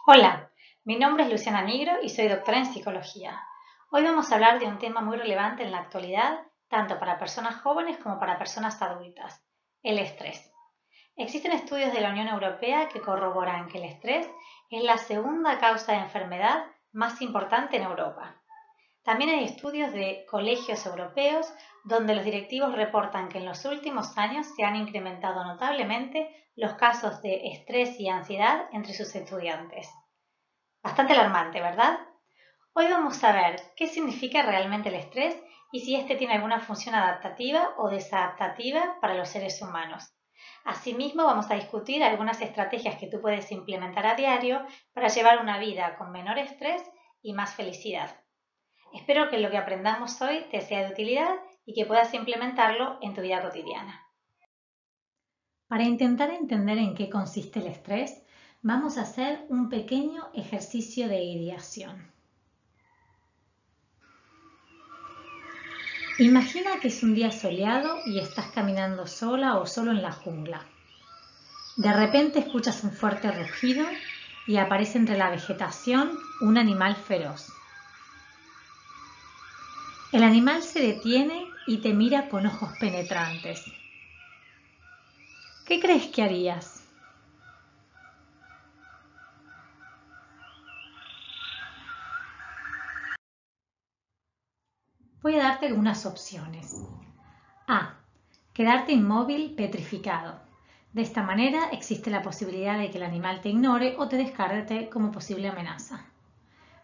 Hola, mi nombre es Luciana Nigro y soy doctora en psicología. Hoy vamos a hablar de un tema muy relevante en la actualidad, tanto para personas jóvenes como para personas adultas, el estrés. Existen estudios de la Unión Europea que corroboran que el estrés es la segunda causa de enfermedad más importante en Europa. También hay estudios de colegios europeos donde los directivos reportan que en los últimos años se han incrementado notablemente los casos de estrés y ansiedad entre sus estudiantes. Bastante alarmante, ¿verdad? Hoy vamos a ver qué significa realmente el estrés y si este tiene alguna función adaptativa o desadaptativa para los seres humanos. Asimismo, vamos a discutir algunas estrategias que tú puedes implementar a diario para llevar una vida con menor estrés y más felicidad. Espero que lo que aprendamos hoy te sea de utilidad y que puedas implementarlo en tu vida cotidiana. Para intentar entender en qué consiste el estrés, vamos a hacer un pequeño ejercicio de ideación. Imagina que es un día soleado y estás caminando sola o solo en la jungla. De repente escuchas un fuerte rugido y aparece entre la vegetación un animal feroz. El animal se detiene y te mira con ojos penetrantes. ¿Qué crees que harías? Voy a darte algunas opciones. A. Quedarte inmóvil, petrificado. De esta manera existe la posibilidad de que el animal te ignore o te descarte como posible amenaza.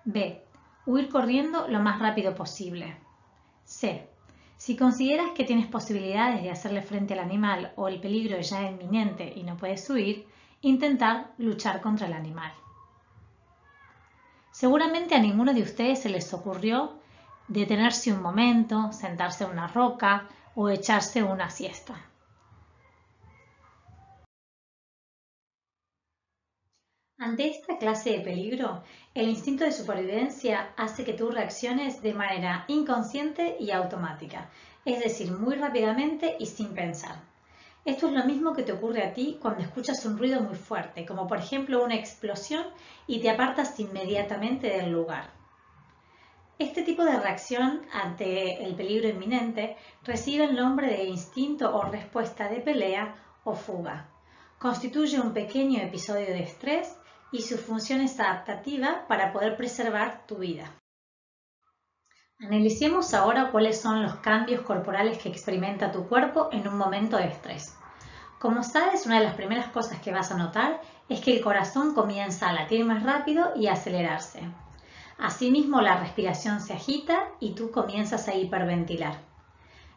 B. Huir corriendo lo más rápido posible. C. Si consideras que tienes posibilidades de hacerle frente al animal o el peligro ya es inminente y no puedes huir, intentar luchar contra el animal. Seguramente a ninguno de ustedes se les ocurrió detenerse un momento, sentarse en una roca o echarse una siesta. Ante esta clase de peligro, el instinto de supervivencia hace que tú reacciones de manera inconsciente y automática, es decir, muy rápidamente y sin pensar. Esto es lo mismo que te ocurre a ti cuando escuchas un ruido muy fuerte, como por ejemplo una explosión, y te apartas inmediatamente del lugar. Este tipo de reacción ante el peligro inminente recibe el nombre de instinto o respuesta de pelea o fuga. Constituye un pequeño episodio de estrés y su función es adaptativa para poder preservar tu vida. Analicemos ahora cuáles son los cambios corporales que experimenta tu cuerpo en un momento de estrés. Como sabes, una de las primeras cosas que vas a notar es que el corazón comienza a latir más rápido y a acelerarse. Asimismo, la respiración se agita y tú comienzas a hiperventilar.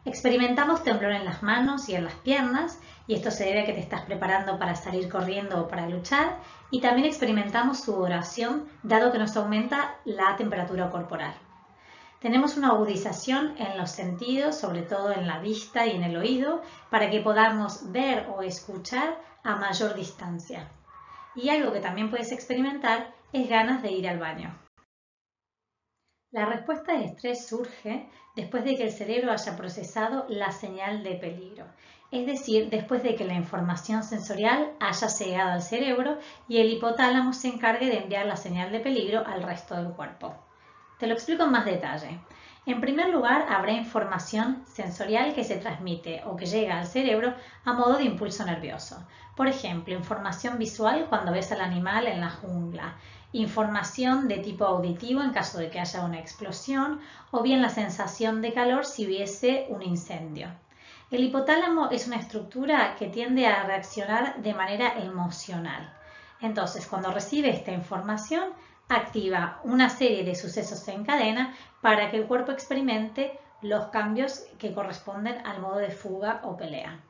Experimentamos temblor en las manos y en las piernas, y esto se debe a que te estás preparando para salir corriendo o para luchar, y también experimentamos sudoración, dado que nos aumenta la temperatura corporal. Tenemos una agudización en los sentidos, sobre todo en la vista y en el oído, para que podamos ver o escuchar a mayor distancia. Y algo que también puedes experimentar es ganas de ir al baño. La respuesta de estrés surge después de que el cerebro haya procesado la señal de peligro, es decir, después de que la información sensorial haya llegado al cerebro y el hipotálamo se encargue de enviar la señal de peligro al resto del cuerpo. Te lo explico en más detalle. En primer lugar, habrá información sensorial que se transmite o que llega al cerebro a modo de impulso nervioso. Por ejemplo, información visual cuando ves al animal en la jungla, información de tipo auditivo en caso de que haya una explosión o bien la sensación de calor si hubiese un incendio. El hipotálamo es una estructura que tiende a reaccionar de manera emocional. Entonces, cuando recibe esta información, activa una serie de sucesos en cadena para que el cuerpo experimente los cambios que corresponden al modo de fuga o pelea.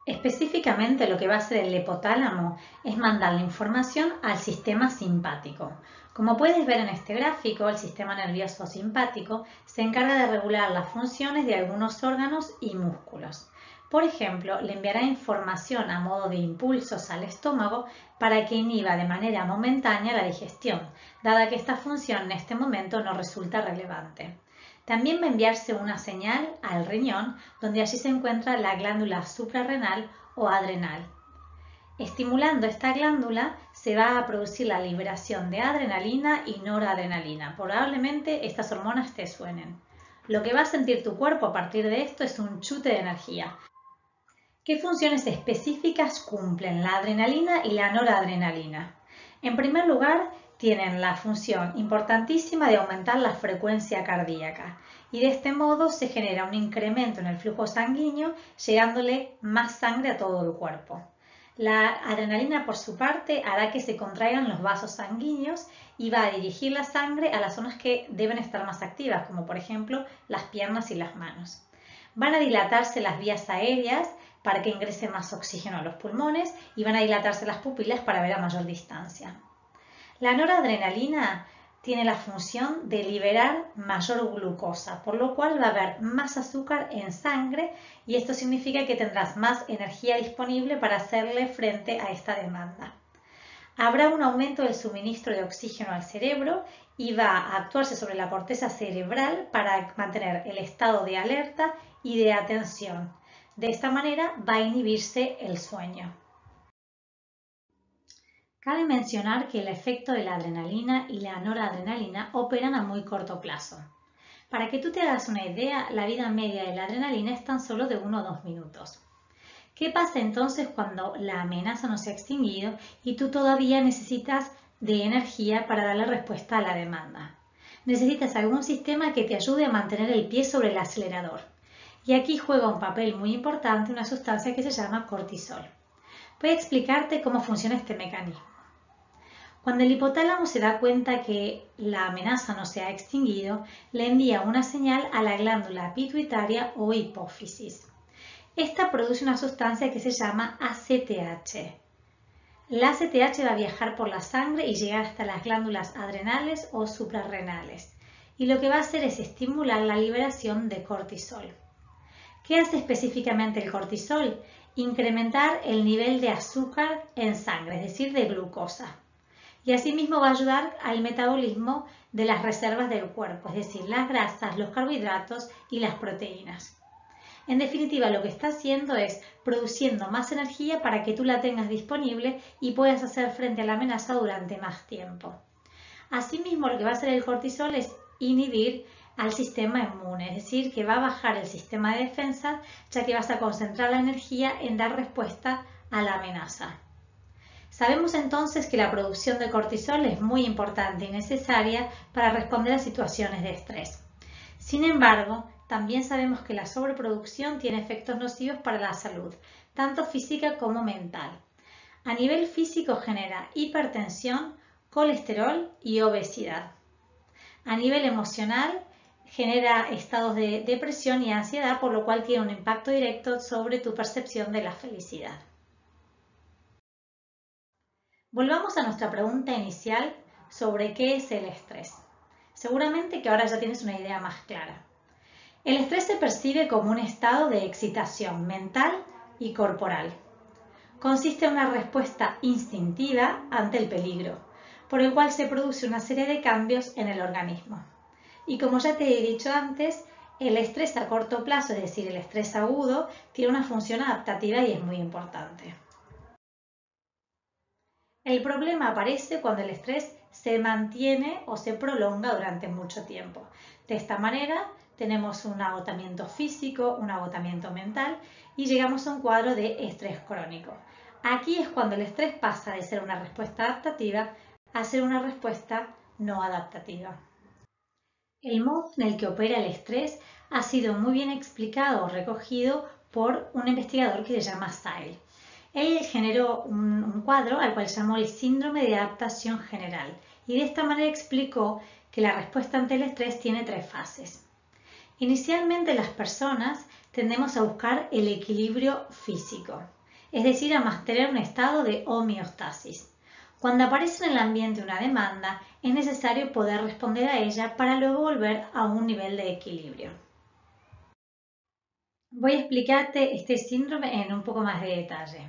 Específicamente lo que va a hacer el hipotálamo es mandar la información al sistema simpático. Como puedes ver en este gráfico, el sistema nervioso simpático se encarga de regular las funciones de algunos órganos y músculos. Por ejemplo, le enviará información a modo de impulsos al estómago para que inhiba de manera momentánea la digestión, dada que esta función en este momento no resulta relevante. También va a enviarse una señal al riñón, donde allí se encuentra la glándula suprarrenal o adrenal. Estimulando esta glándula se va a producir la liberación de adrenalina y noradrenalina. Probablemente estas hormonas te suenen. Lo que va a sentir tu cuerpo a partir de esto es un chute de energía. ¿Qué funciones específicas cumplen la adrenalina y la noradrenalina? En primer lugar, tienen la función importantísima de aumentar la frecuencia cardíaca y de este modo se genera un incremento en el flujo sanguíneo, llegándole más sangre a todo el cuerpo. La adrenalina, por su parte, hará que se contraigan los vasos sanguíneos y va a dirigir la sangre a las zonas que deben estar más activas, como por ejemplo las piernas y las manos. Van a dilatarse las vías aéreas para que ingrese más oxígeno a los pulmones y van a dilatarse las pupilas para ver a mayor distancia. La noradrenalina tiene la función de liberar mayor glucosa, por lo cual va a haber más azúcar en sangre y esto significa que tendrás más energía disponible para hacerle frente a esta demanda. Habrá un aumento del suministro de oxígeno al cerebro y va a actuarse sobre la corteza cerebral para mantener el estado de alerta y de atención. De esta manera va a inhibirse el sueño. Cabe mencionar que el efecto de la adrenalina y la noradrenalina operan a muy corto plazo. Para que tú te hagas una idea, la vida media de la adrenalina es tan solo de 1 o 2 minutos. ¿Qué pasa entonces cuando la amenaza no se ha extinguido y tú todavía necesitas de energía para darle respuesta a la demanda? Necesitas algún sistema que te ayude a mantener el pie sobre el acelerador. Y aquí juega un papel muy importante una sustancia que se llama cortisol. Voy a explicarte cómo funciona este mecanismo. Cuando el hipotálamo se da cuenta que la amenaza no se ha extinguido, le envía una señal a la glándula pituitaria o hipófisis. Esta produce una sustancia que se llama ACTH. La ACTH va a viajar por la sangre y llegar hasta las glándulas adrenales o suprarrenales. Y lo que va a hacer es estimular la liberación de cortisol. ¿Qué hace específicamente el cortisol? Incrementar el nivel de azúcar en sangre, es decir, de glucosa. Y asimismo va a ayudar al metabolismo de las reservas del cuerpo, es decir, las grasas, los carbohidratos y las proteínas. En definitiva, lo que está haciendo es produciendo más energía para que tú la tengas disponible y puedas hacer frente a la amenaza durante más tiempo. Asimismo, lo que va a hacer el cortisol es inhibir al sistema inmune, es decir, que va a bajar el sistema de defensa, ya que vas a concentrar la energía en dar respuesta a la amenaza. Sabemos entonces que la producción de cortisol es muy importante y necesaria para responder a situaciones de estrés. Sin embargo, también sabemos que la sobreproducción tiene efectos nocivos para la salud, tanto física como mental. A nivel físico genera hipertensión, colesterol y obesidad. A nivel emocional genera estados de depresión y ansiedad, por lo cual tiene un impacto directo sobre tu percepción de la felicidad. Volvamos a nuestra pregunta inicial sobre qué es el estrés. Seguramente que ahora ya tienes una idea más clara. El estrés se percibe como un estado de excitación mental y corporal. Consiste en una respuesta instintiva ante el peligro, por el cual se produce una serie de cambios en el organismo. Y como ya te he dicho antes, el estrés a corto plazo, es decir, el estrés agudo, tiene una función adaptativa y es muy importante. El problema aparece cuando el estrés se mantiene o se prolonga durante mucho tiempo. De esta manera tenemos un agotamiento físico, un agotamiento mental y llegamos a un cuadro de estrés crónico. Aquí es cuando el estrés pasa de ser una respuesta adaptativa a ser una respuesta no adaptativa. El modo en el que opera el estrés ha sido muy bien explicado o recogido por un investigador que se llama Seil. Él generó un cuadro al cual llamó el síndrome de adaptación general y de esta manera explicó que la respuesta ante el estrés tiene 3 fases. Inicialmente las personas tendemos a buscar el equilibrio físico, es decir, a mantener un estado de homeostasis. Cuando aparece en el ambiente una demanda, es necesario poder responder a ella para luego volver a un nivel de equilibrio. Voy a explicarte este síndrome en un poco más de detalle.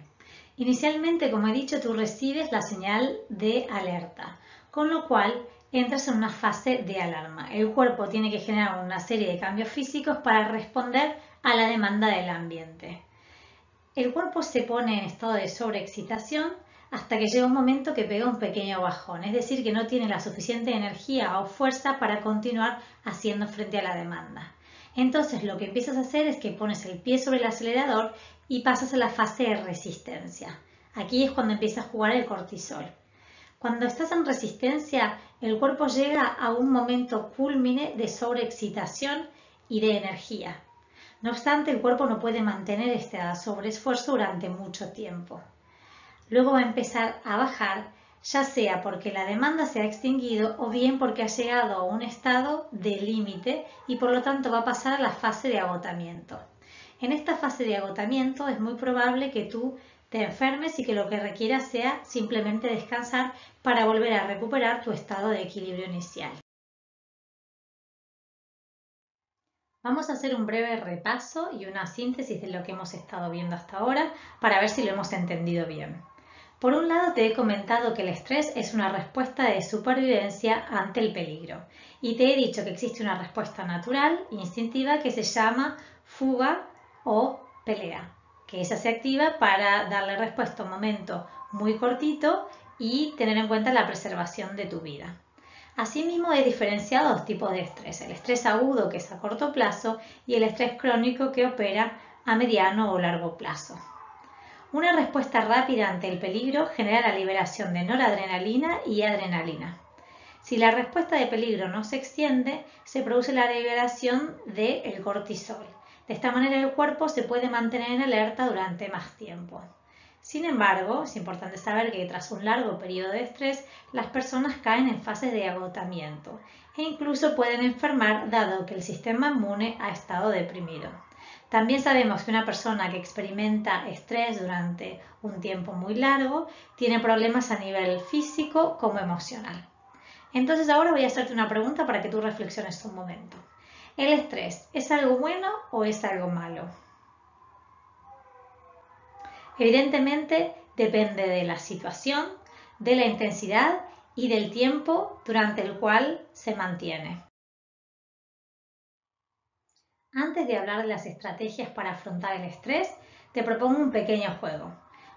Inicialmente, como he dicho, tú recibes la señal de alerta, con lo cual entras en una fase de alarma. El cuerpo tiene que generar una serie de cambios físicos para responder a la demanda del ambiente. el cuerpo se pone en estado de sobreexcitación hasta que llega un momento que pega un pequeño bajón, es decir, que no tiene la suficiente energía o fuerza para continuar haciendo frente a la demanda. Entonces lo que empiezas a hacer es que pones el pie sobre el acelerador y pasas a la fase de resistencia. Aquí es cuando empieza a jugar el cortisol. Cuando estás en resistencia, el cuerpo llega a un momento cúlmine de sobreexcitación y de energía. No obstante, el cuerpo no puede mantener este sobreesfuerzo durante mucho tiempo. Luego va a empezar a bajar, ya sea porque la demanda se ha extinguido o bien porque ha llegado a un estado de límite y por lo tanto va a pasar a la fase de agotamiento. En esta fase de agotamiento es muy probable que tú te enfermes y que lo que requieras sea simplemente descansar para volver a recuperar tu estado de equilibrio inicial. Vamos a hacer un breve repaso y una síntesis de lo que hemos estado viendo hasta ahora para ver si lo hemos entendido bien. Por un lado, te he comentado que el estrés es una respuesta de supervivencia ante el peligro y te he dicho que existe una respuesta natural, instintiva, que se llama fuga o pelea, que esa se activa para darle respuesta a un momento muy cortito y tener en cuenta la preservación de tu vida. Asimismo, he diferenciado dos tipos de estrés, el estrés agudo, que es a corto plazo, y el estrés crónico, que opera a mediano o largo plazo. Una respuesta rápida ante el peligro genera la liberación de noradrenalina y adrenalina. Si la respuesta de peligro no se extiende, se produce la liberación del cortisol. De esta manera el cuerpo se puede mantener en alerta durante más tiempo. Sin embargo, es importante saber que tras un largo periodo de estrés, las personas caen en fases de agotamiento e incluso pueden enfermar dado que el sistema inmune ha estado deprimido. También sabemos que una persona que experimenta estrés durante un tiempo muy largo tiene problemas a nivel físico como emocional. Entonces ahora voy a hacerte una pregunta para que tú reflexiones un momento. ¿El estrés es algo bueno o es algo malo? Evidentemente depende de la situación, de la intensidad y del tiempo durante el cual se mantiene. Antes de hablar de las estrategias para afrontar el estrés, te propongo un pequeño juego.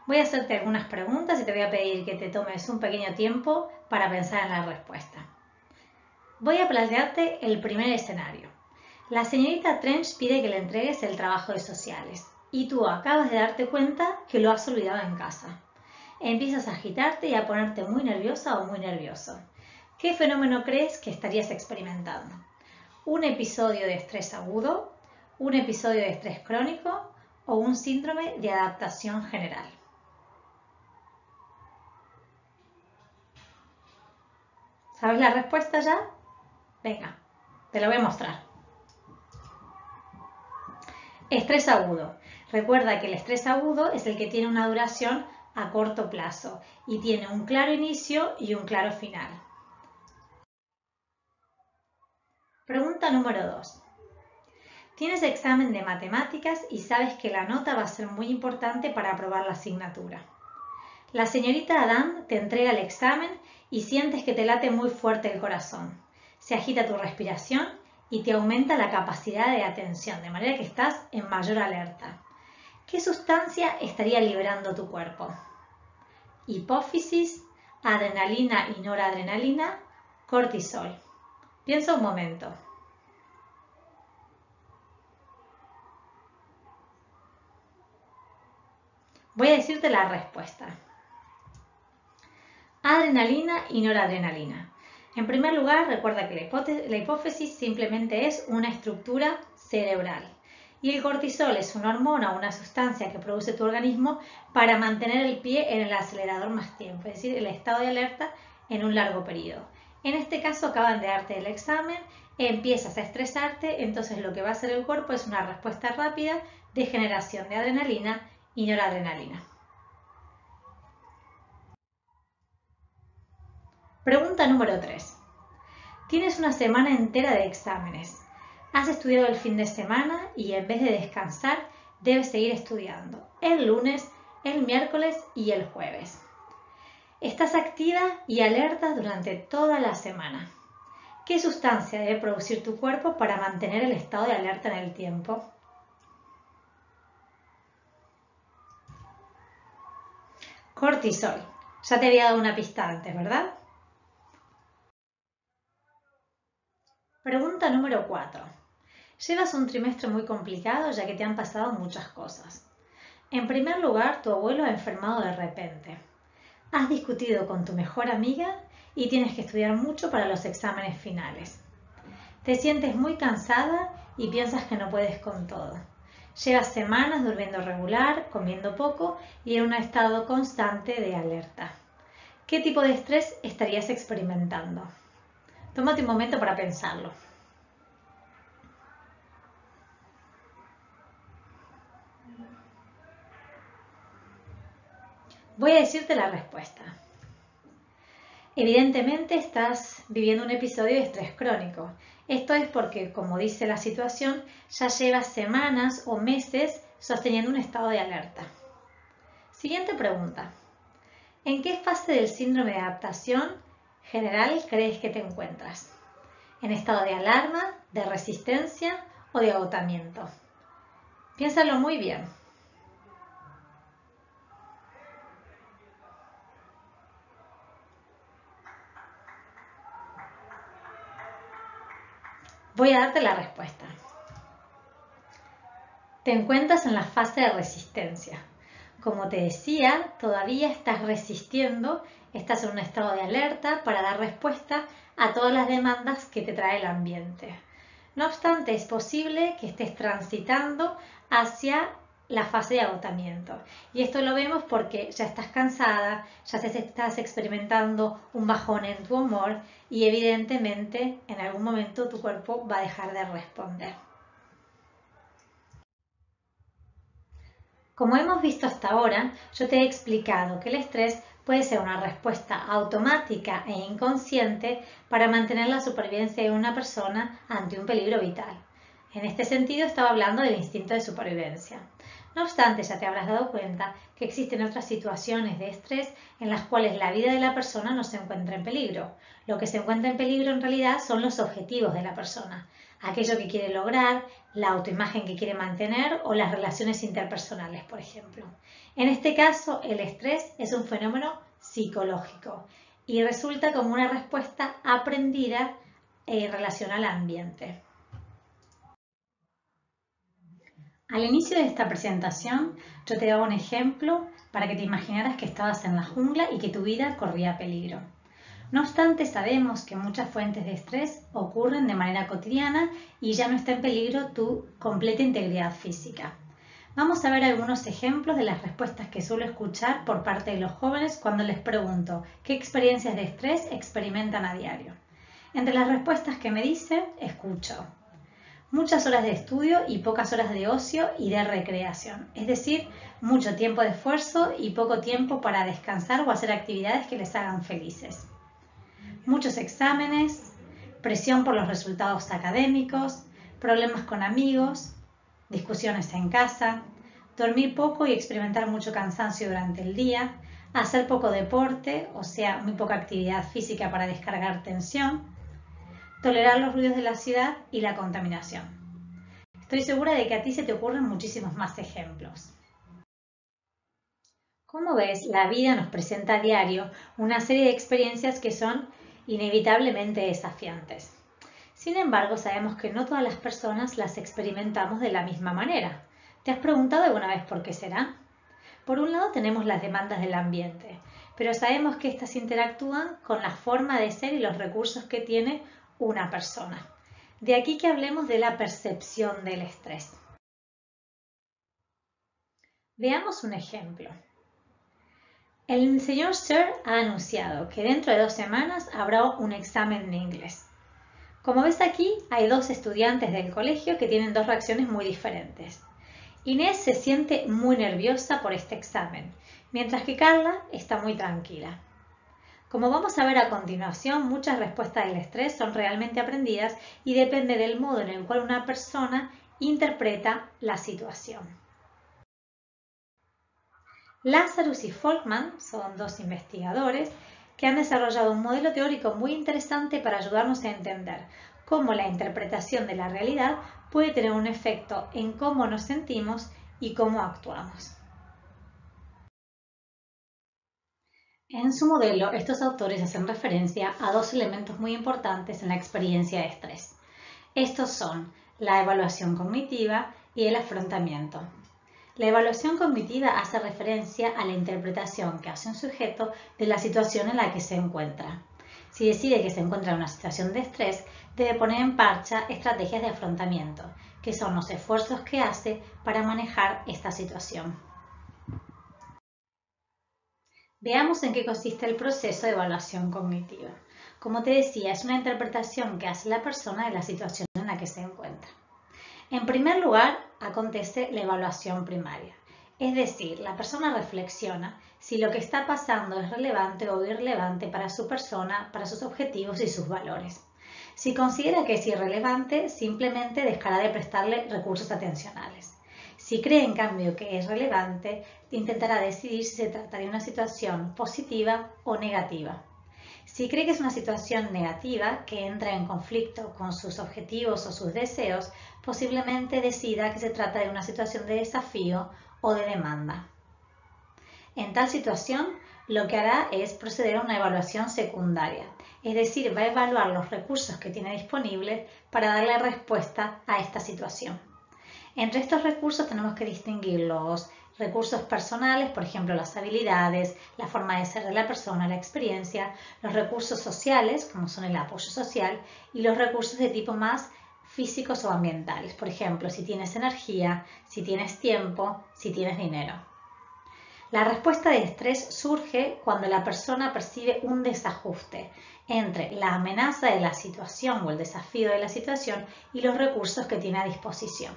Voy a hacerte algunas preguntas y te voy a pedir que te tomes un pequeño tiempo para pensar en la respuesta. Voy a plantearte el primer escenario. La señorita Trench pide que le entregues el trabajo de sociales y tú acabas de darte cuenta que lo has olvidado en casa. Empiezas a agitarte y a ponerte muy nerviosa o muy nervioso. ¿Qué fenómeno crees que estarías experimentando? ¿Un episodio de estrés agudo, un episodio de estrés crónico o un síndrome de adaptación general? ¿Sabes la respuesta ya? Venga, te lo voy a mostrar. Estrés agudo. Recuerda que el estrés agudo es el que tiene una duración a corto plazo y tiene un claro inicio y un claro final. Pregunta número 2. Tienes examen de matemáticas y sabes que la nota va a ser muy importante para aprobar la asignatura. La señorita Adán te entrega el examen y sientes que te late muy fuerte el corazón. Se agita tu respiración y te aumenta la capacidad de atención, de manera que estás en mayor alerta. ¿Qué sustancia estaría liberando tu cuerpo? Hipófisis, adrenalina y noradrenalina, cortisol. Piensa un momento. Voy a decirte la respuesta. Adrenalina y noradrenalina. En primer lugar, recuerda que la hipófisis simplemente es una estructura cerebral y el cortisol es una hormona o una sustancia que produce tu organismo para mantener el pie en el acelerador más tiempo, es decir, el estado de alerta en un largo periodo. En este caso acaban de darte el examen, empiezas a estresarte, entonces lo que va a hacer el cuerpo es una respuesta rápida de generación de adrenalina y noradrenalina. Pregunta número 3. Tienes una semana entera de exámenes. Has estudiado el fin de semana y en vez de descansar, debes seguir estudiando el lunes, el miércoles y el jueves. Estás activa y alerta durante toda la semana. ¿Qué sustancia debe producir tu cuerpo para mantener el estado de alerta en el tiempo? Cortisol. Ya te había dado una pista antes, ¿verdad? Pregunta número 4. Llevas un trimestre muy complicado ya que te han pasado muchas cosas. En primer lugar, tu abuelo ha enfermado de repente. Has discutido con tu mejor amiga y tienes que estudiar mucho para los exámenes finales. Te sientes muy cansada y piensas que no puedes con todo. Llevas semanas durmiendo regular, comiendo poco y en un estado constante de alerta. ¿Qué tipo de estrés estarías experimentando? Tómate un momento para pensarlo. Voy a decirte la respuesta. Evidentemente estás viviendo un episodio de estrés crónico. Esto es porque, como dice la situación, ya llevas semanas o meses sosteniendo un estado de alerta. Siguiente pregunta. ¿En qué fase del síndrome de adaptación general crees que te encuentras? ¿En estado de alarma, de resistencia o de agotamiento? Piénsalo muy bien. Voy a darte la respuesta. Te encuentras en la fase de resistencia. Como te decía, todavía estás resistiendo, estás en un estado de alerta para dar respuesta a todas las demandas que te trae el ambiente. No obstante, es posible que estés transitando hacia la fase de agotamiento. Y esto lo vemos porque ya estás cansada, ya estás experimentando un bajón en tu humor y evidentemente en algún momento tu cuerpo va a dejar de responder. Como hemos visto hasta ahora, yo te he explicado que el estrés puede ser una respuesta automática e inconsciente para mantener la supervivencia de una persona ante un peligro vital. En este sentido estaba hablando del instinto de supervivencia. No obstante, ya te habrás dado cuenta que existen otras situaciones de estrés en las cuales la vida de la persona no se encuentra en peligro. Lo que se encuentra en peligro en realidad son los objetivos de la persona, aquello que quiere lograr, la autoimagen que quiere mantener o las relaciones interpersonales, por ejemplo. En este caso, el estrés es un fenómeno psicológico y resulta como una respuesta aprendida en relación al ambiente. Al inicio de esta presentación, yo te daba un ejemplo para que te imaginaras que estabas en la jungla y que tu vida corría peligro. No obstante, sabemos que muchas fuentes de estrés ocurren de manera cotidiana y ya no está en peligro tu completa integridad física. Vamos a ver algunos ejemplos de las respuestas que suelo escuchar por parte de los jóvenes cuando les pregunto qué experiencias de estrés experimentan a diario. Entre las respuestas que me dicen, escucho muchas horas de estudio y pocas horas de ocio y de recreación, es decir, mucho tiempo de esfuerzo y poco tiempo para descansar o hacer actividades que les hagan felices. Muchos exámenes, presión por los resultados académicos, problemas con amigos, discusiones en casa, dormir poco y experimentar mucho cansancio durante el día, hacer poco deporte, o sea, muy poca actividad física para descargar tensión, tolerar los ruidos de la ciudad y la contaminación. Estoy segura de que a ti se te ocurren muchísimos más ejemplos. Como ves, la vida nos presenta a diario una serie de experiencias que son inevitablemente desafiantes. Sin embargo, sabemos que no todas las personas las experimentamos de la misma manera. ¿Te has preguntado alguna vez por qué será? Por un lado tenemos las demandas del ambiente, pero sabemos que éstas interactúan con la forma de ser y los recursos que tiene una persona. De aquí que hablemos de la percepción del estrés. Veamos un ejemplo. El señor Sir ha anunciado que dentro de 2 semanas habrá un examen de inglés. Como ves aquí, hay 2 estudiantes del colegio que tienen 2 reacciones muy diferentes. Inés se siente muy nerviosa por este examen, mientras que Carla está muy tranquila. Como vamos a ver a continuación, muchas respuestas del estrés son realmente aprendidas y depende del modo en el cual una persona interpreta la situación. Lazarus y Folkman son 2 investigadores que han desarrollado un modelo teórico muy interesante para ayudarnos a entender cómo la interpretación de la realidad puede tener un efecto en cómo nos sentimos y cómo actuamos. En su modelo, estos autores hacen referencia a dos elementos muy importantes en la experiencia de estrés. Estos son la evaluación cognitiva y el afrontamiento. La evaluación cognitiva hace referencia a la interpretación que hace un sujeto de la situación en la que se encuentra. Si decide que se encuentra en una situación de estrés, debe poner en marcha estrategias de afrontamiento, que son los esfuerzos que hace para manejar esta situación. Veamos en qué consiste el proceso de evaluación cognitiva. Como te decía, es una interpretación que hace la persona de la situación en la que se encuentra. En primer lugar, acontece la evaluación primaria, es decir, la persona reflexiona si lo que está pasando es relevante o irrelevante para su persona, para sus objetivos y sus valores. Si considera que es irrelevante, simplemente dejará de prestarle recursos atencionales. Si cree en cambio que es relevante, intentará decidir si se trata de una situación positiva o negativa. Si cree que es una situación negativa que entra en conflicto con sus objetivos o sus deseos, posiblemente decida que se trata de una situación de desafío o de demanda. En tal situación, lo que hará es proceder a una evaluación secundaria, es decir, va a evaluar los recursos que tiene disponibles para darle respuesta a esta situación. Entre estos recursos tenemos que distinguir los recursos personales, por ejemplo, las habilidades, la forma de ser de la persona, la experiencia, los recursos sociales, como son el apoyo social, y los recursos de tipo más físicos o ambientales, por ejemplo, si tienes energía, si tienes tiempo, si tienes dinero. La respuesta de estrés surge cuando la persona percibe un desajuste entre la amenaza de la situación o el desafío de la situación y los recursos que tiene a disposición.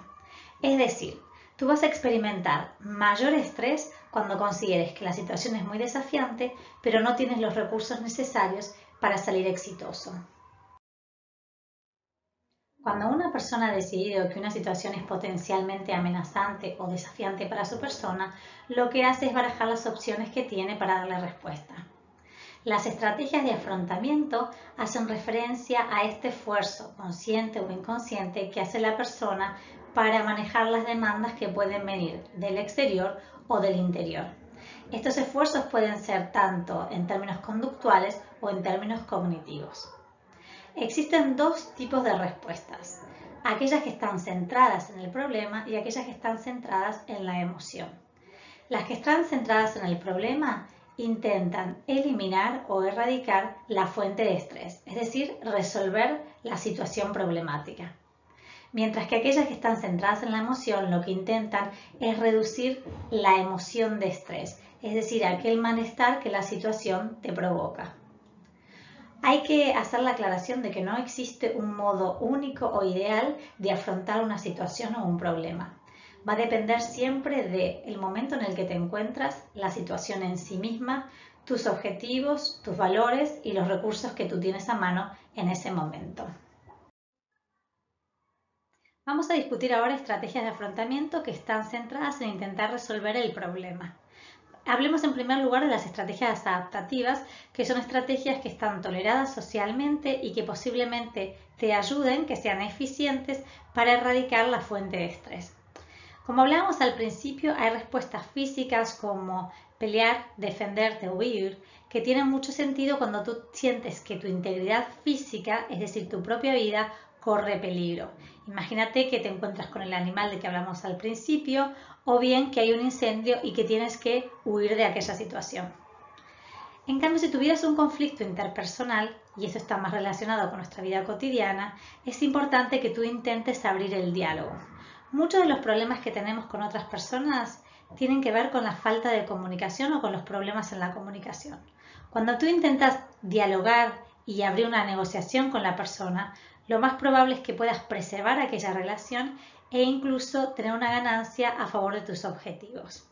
Es decir, tú vas a experimentar mayor estrés cuando consideres que la situación es muy desafiante, pero no tienes los recursos necesarios para salir exitoso. Cuando una persona ha decidido que una situación es potencialmente amenazante o desafiante para su persona, lo que hace es barajar las opciones que tiene para darle respuesta. Las estrategias de afrontamiento hacen referencia a este esfuerzo, consciente o inconsciente, que hace la persona para manejar las demandas que pueden venir del exterior o del interior. Estos esfuerzos pueden ser tanto en términos conductuales o en términos cognitivos. Existen dos tipos de respuestas, aquellas que están centradas en el problema y aquellas que están centradas en la emoción. Las que están centradas en el problema intentan eliminar o erradicar la fuente de estrés, es decir, resolver la situación problemática. Mientras que aquellas que están centradas en la emoción lo que intentan es reducir la emoción de estrés, es decir, aquel malestar que la situación te provoca. Hay que hacer la aclaración de que no existe un modo único o ideal de afrontar una situación o un problema. Va a depender siempre del momento en el que te encuentras, la situación en sí misma, tus objetivos, tus valores y los recursos que tú tienes a mano en ese momento. Vamos a discutir ahora estrategias de afrontamiento que están centradas en intentar resolver el problema. Hablemos en primer lugar de las estrategias adaptativas, que son estrategias que están toleradas socialmente y que posiblemente te ayuden, que sean eficientes para erradicar la fuente de estrés. Como hablábamos al principio, hay respuestas físicas como pelear, defenderte o huir, que tienen mucho sentido cuando tú sientes que tu integridad física, es decir, tu propia vida, corre peligro. Imagínate que te encuentras con el animal de que hablamos al principio o bien que hay un incendio y que tienes que huir de aquella situación. En cambio, si tuvieras un conflicto interpersonal, y eso está más relacionado con nuestra vida cotidiana, es importante que tú intentes abrir el diálogo. Muchos de los problemas que tenemos con otras personas tienen que ver con la falta de comunicación o con los problemas en la comunicación. Cuando tú intentas dialogar y abrir una negociación con la persona, lo más probable es que puedas preservar aquella relación e incluso tener una ganancia a favor de tus objetivos.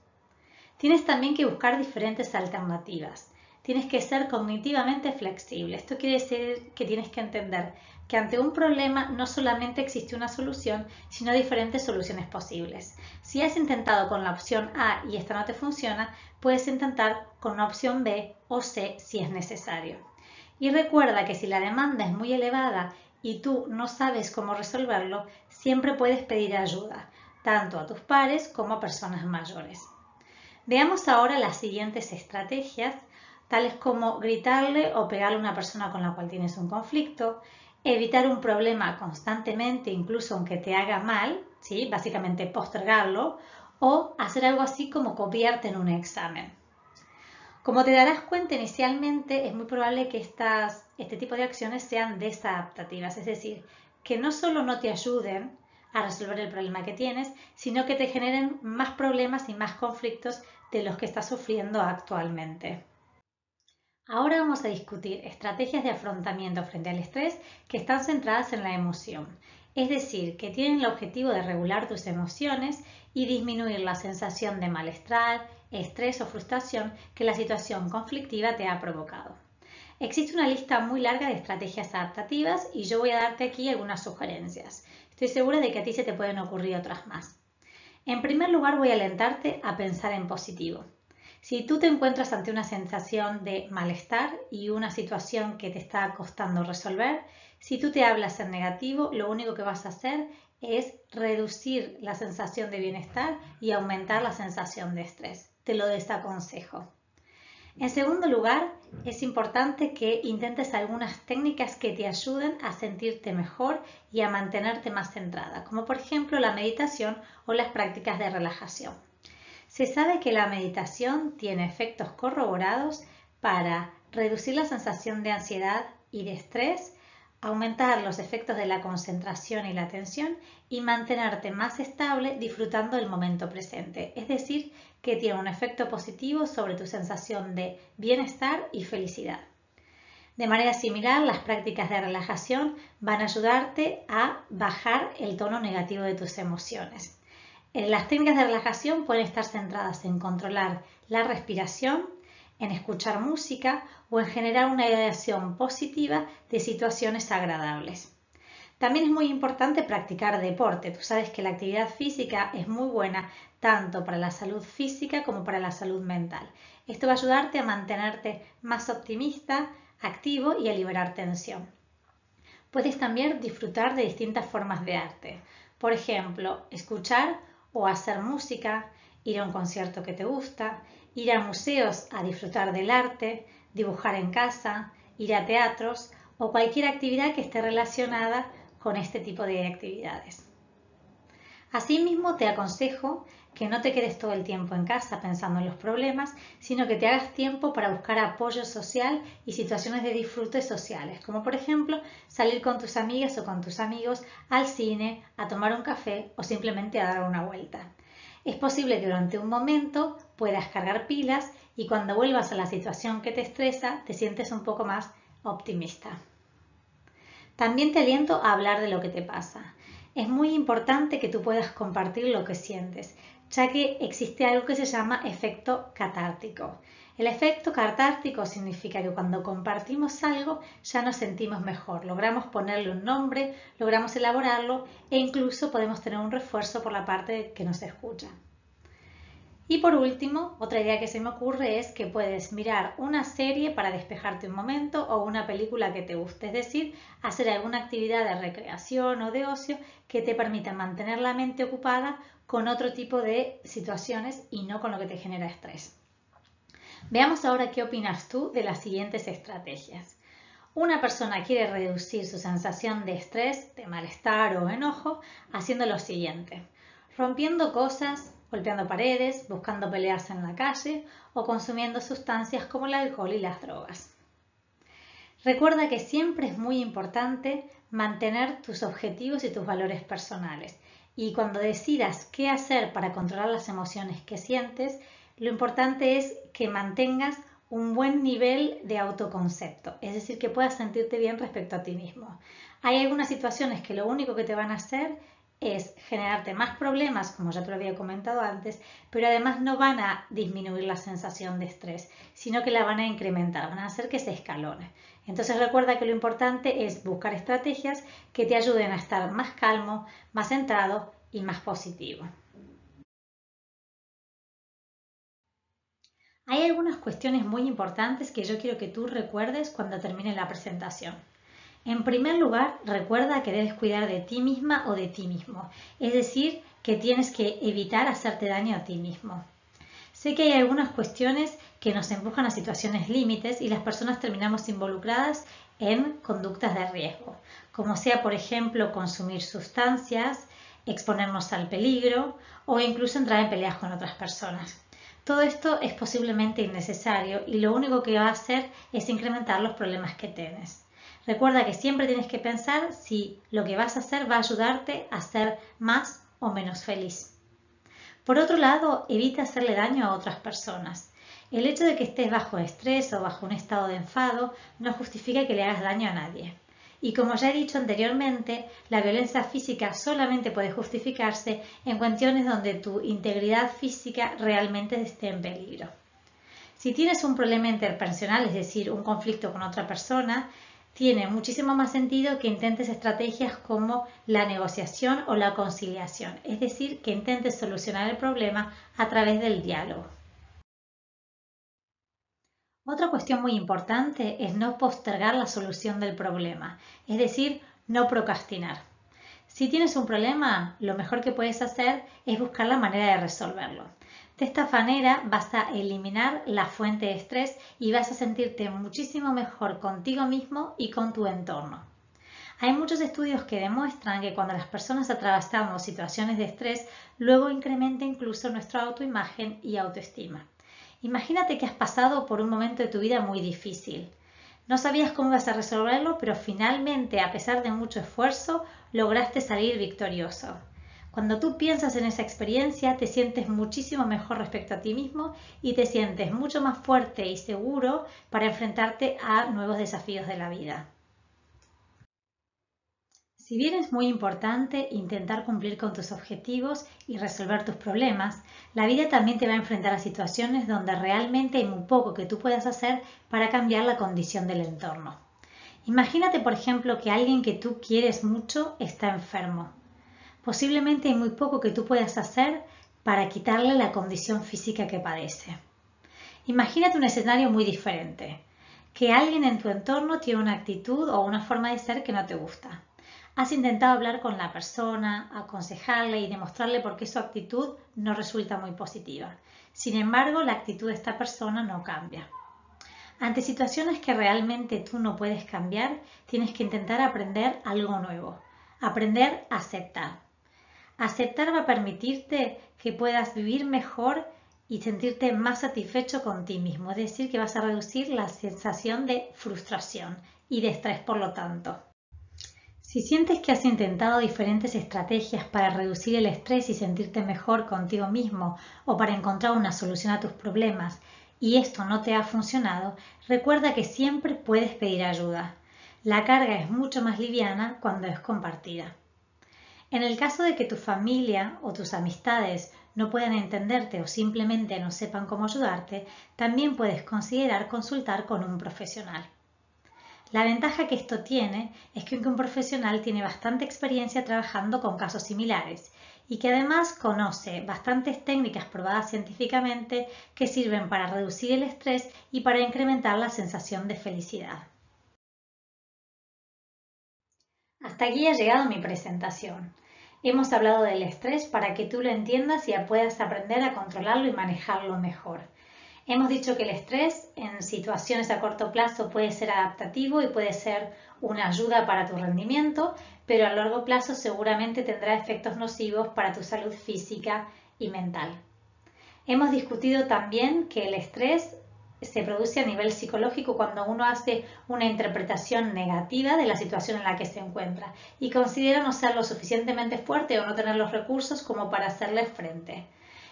Tienes también que buscar diferentes alternativas. Tienes que ser cognitivamente flexible. Esto quiere decir que tienes que entender que ante un problema no solamente existe una solución, sino diferentes soluciones posibles. Si has intentado con la opción A y esta no te funciona, puedes intentar con una opción B o C si es necesario. Y recuerda que si la demanda es muy elevada y tú no sabes cómo resolverlo, siempre puedes pedir ayuda, tanto a tus pares como a personas mayores. Veamos ahora las siguientes estrategias tales como gritarle o pegarle a una persona con la cual tienes un conflicto, evitar un problema constantemente, incluso aunque te haga mal, ¿sí? Básicamente postergarlo, o hacer algo así como copiarte en un examen. Como te darás cuenta inicialmente, es muy probable que este tipo de acciones sean desadaptativas, es decir, que no solo no te ayuden a resolver el problema que tienes, sino que te generen más problemas y más conflictos de los que estás sufriendo actualmente. Ahora vamos a discutir estrategias de afrontamiento frente al estrés que están centradas en la emoción, es decir, que tienen el objetivo de regular tus emociones y disminuir la sensación de malestar, estrés o frustración que la situación conflictiva te ha provocado. Existe una lista muy larga de estrategias adaptativas y yo voy a darte aquí algunas sugerencias. Estoy segura de que a ti se te pueden ocurrir otras más. En primer lugar, voy a alentarte a pensar en positivo. Si tú te encuentras ante una sensación de malestar y una situación que te está costando resolver, si tú te hablas en negativo, lo único que vas a hacer es reducir la sensación de bienestar y aumentar la sensación de estrés. Te lo desaconsejo. En segundo lugar, es importante que intentes algunas técnicas que te ayuden a sentirte mejor y a mantenerte más centrada, como por ejemplo la meditación o las prácticas de relajación. Se sabe que la meditación tiene efectos corroborados para reducir la sensación de ansiedad y de estrés, aumentar los efectos de la concentración y la atención y mantenerte más estable disfrutando del momento presente. Es decir, que tiene un efecto positivo sobre tu sensación de bienestar y felicidad. De manera similar, las prácticas de relajación van a ayudarte a bajar el tono negativo de tus emociones. Las técnicas de relajación pueden estar centradas en controlar la respiración, en escuchar música o en generar una ideación positiva de situaciones agradables. También es muy importante practicar deporte. Tú sabes que la actividad física es muy buena tanto para la salud física como para la salud mental. Esto va a ayudarte a mantenerte más optimista, activo y a liberar tensión. Puedes también disfrutar de distintas formas de arte. Por ejemplo, escuchar o hacer música, ir a un concierto que te gusta, ir a museos a disfrutar del arte, dibujar en casa, ir a teatros o cualquier actividad que esté relacionada con este tipo de actividades. Asimismo, te aconsejo que no te quedes todo el tiempo en casa pensando en los problemas, sino que te hagas tiempo para buscar apoyo social y situaciones de disfrute sociales, como por ejemplo salir con tus amigas o con tus amigos al cine, a tomar un café o simplemente a dar una vuelta. Es posible que durante un momento puedas cargar pilas y cuando vuelvas a la situación que te estresa te sientes un poco más optimista. También te aliento a hablar de lo que te pasa. Es muy importante que tú puedas compartir lo que sientes, ya que existe algo que se llama efecto catártico. El efecto catártico significa que cuando compartimos algo ya nos sentimos mejor, logramos ponerle un nombre, logramos elaborarlo e incluso podemos tener un refuerzo por la parte que nos escucha. Y por último, otra idea que se me ocurre es que puedes mirar una serie para despejarte un momento o una película que te guste, es decir, hacer alguna actividad de recreación o de ocio que te permita mantener la mente ocupada con otro tipo de situaciones y no con lo que te genera estrés. Veamos ahora qué opinas tú de las siguientes estrategias. Una persona quiere reducir su sensación de estrés, de malestar o enojo haciendo lo siguiente: rompiendo cosas, golpeando paredes, buscando pelearse en la calle o consumiendo sustancias como el alcohol y las drogas. Recuerda que siempre es muy importante mantener tus objetivos y tus valores personales. Y cuando decidas qué hacer para controlar las emociones que sientes, lo importante es que mantengas un buen nivel de autoconcepto, es decir, que puedas sentirte bien respecto a ti mismo. Hay algunas situaciones que lo único que te van a hacer es generarte más problemas, como ya te lo había comentado antes, pero además no van a disminuir la sensación de estrés, sino que la van a incrementar, van a hacer que se escalone. Entonces recuerda que lo importante es buscar estrategias que te ayuden a estar más calmo, más centrado y más positivo. Hay algunas cuestiones muy importantes que yo quiero que tú recuerdes cuando termine la presentación. En primer lugar, recuerda que debes cuidar de ti misma o de ti mismo, es decir, que tienes que evitar hacerte daño a ti mismo. Sé que hay algunas cuestiones que nos empujan a situaciones límites y las personas terminamos involucradas en conductas de riesgo, como sea, por ejemplo, consumir sustancias, exponernos al peligro o incluso entrar en peleas con otras personas. Todo esto es posiblemente innecesario y lo único que va a hacer es incrementar los problemas que tienes. Recuerda que siempre tienes que pensar si lo que vas a hacer va a ayudarte a ser más o menos feliz. Por otro lado, evita hacerle daño a otras personas. El hecho de que estés bajo estrés o bajo un estado de enfado no justifica que le hagas daño a nadie. Y como ya he dicho anteriormente, la violencia física solamente puede justificarse en cuestiones donde tu integridad física realmente esté en peligro. Si tienes un problema interpersonal, es decir, un conflicto con otra persona, tiene muchísimo más sentido que intentes estrategias como la negociación o la conciliación, es decir, que intentes solucionar el problema a través del diálogo. Otra cuestión muy importante es no postergar la solución del problema, es decir, no procrastinar. Si tienes un problema, lo mejor que puedes hacer es buscar la manera de resolverlo. De esta manera vas a eliminar la fuente de estrés y vas a sentirte muchísimo mejor contigo mismo y con tu entorno. Hay muchos estudios que demuestran que cuando las personas atravesamos situaciones de estrés, luego incrementa incluso nuestra autoimagen y autoestima. Imagínate que has pasado por un momento de tu vida muy difícil. No sabías cómo ibas a resolverlo, pero finalmente, a pesar de mucho esfuerzo, lograste salir victorioso. Cuando tú piensas en esa experiencia, te sientes muchísimo mejor respecto a ti mismo y te sientes mucho más fuerte y seguro para enfrentarte a nuevos desafíos de la vida. Si bien es muy importante intentar cumplir con tus objetivos y resolver tus problemas, la vida también te va a enfrentar a situaciones donde realmente hay muy poco que tú puedas hacer para cambiar la condición del entorno. Imagínate, por ejemplo, que alguien que tú quieres mucho está enfermo. Posiblemente hay muy poco que tú puedas hacer para quitarle la condición física que padece. Imagínate un escenario muy diferente, que alguien en tu entorno tiene una actitud o una forma de ser que no te gusta. Has intentado hablar con la persona, aconsejarle y demostrarle por qué su actitud no resulta muy positiva. Sin embargo, la actitud de esta persona no cambia. Ante situaciones que realmente tú no puedes cambiar, tienes que intentar aprender algo nuevo. Aprender a aceptar. Aceptar va a permitirte que puedas vivir mejor y sentirte más satisfecho con ti mismo. Es decir, que vas a reducir la sensación de frustración y de estrés por lo tanto. Si sientes que has intentado diferentes estrategias para reducir el estrés y sentirte mejor contigo mismo o para encontrar una solución a tus problemas y esto no te ha funcionado, recuerda que siempre puedes pedir ayuda. La carga es mucho más liviana cuando es compartida. En el caso de que tu familia o tus amistades no puedan entenderte o simplemente no sepan cómo ayudarte, también puedes considerar consultar con un profesional. La ventaja que esto tiene es que un profesional tiene bastante experiencia trabajando con casos similares y que además conoce bastantes técnicas probadas científicamente que sirven para reducir el estrés y para incrementar la sensación de felicidad. Hasta aquí ha llegado mi presentación. Hemos hablado del estrés para que tú lo entiendas y puedas aprender a controlarlo y manejarlo mejor. Hemos dicho que el estrés en situaciones a corto plazo puede ser adaptativo y puede ser una ayuda para tu rendimiento, pero a largo plazo seguramente tendrá efectos nocivos para tu salud física y mental. Hemos discutido también que el estrés se produce a nivel psicológico cuando uno hace una interpretación negativa de la situación en la que se encuentra y considera no ser lo suficientemente fuerte o no tener los recursos como para hacerle frente.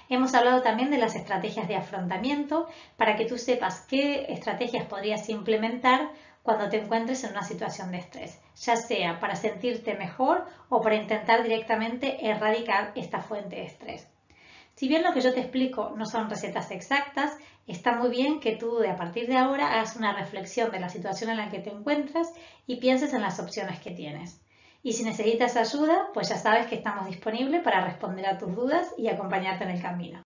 Hemos hablado también de las estrategias de afrontamiento para que tú sepas qué estrategias podrías implementar cuando te encuentres en una situación de estrés, ya sea para sentirte mejor o para intentar directamente erradicar esta fuente de estrés. Si bien lo que yo te explico no son recetas exactas, está muy bien que tú a partir de ahora hagas una reflexión de la situación en la que te encuentras y pienses en las opciones que tienes. Y si necesitas ayuda, pues ya sabes que estamos disponibles para responder a tus dudas y acompañarte en el camino.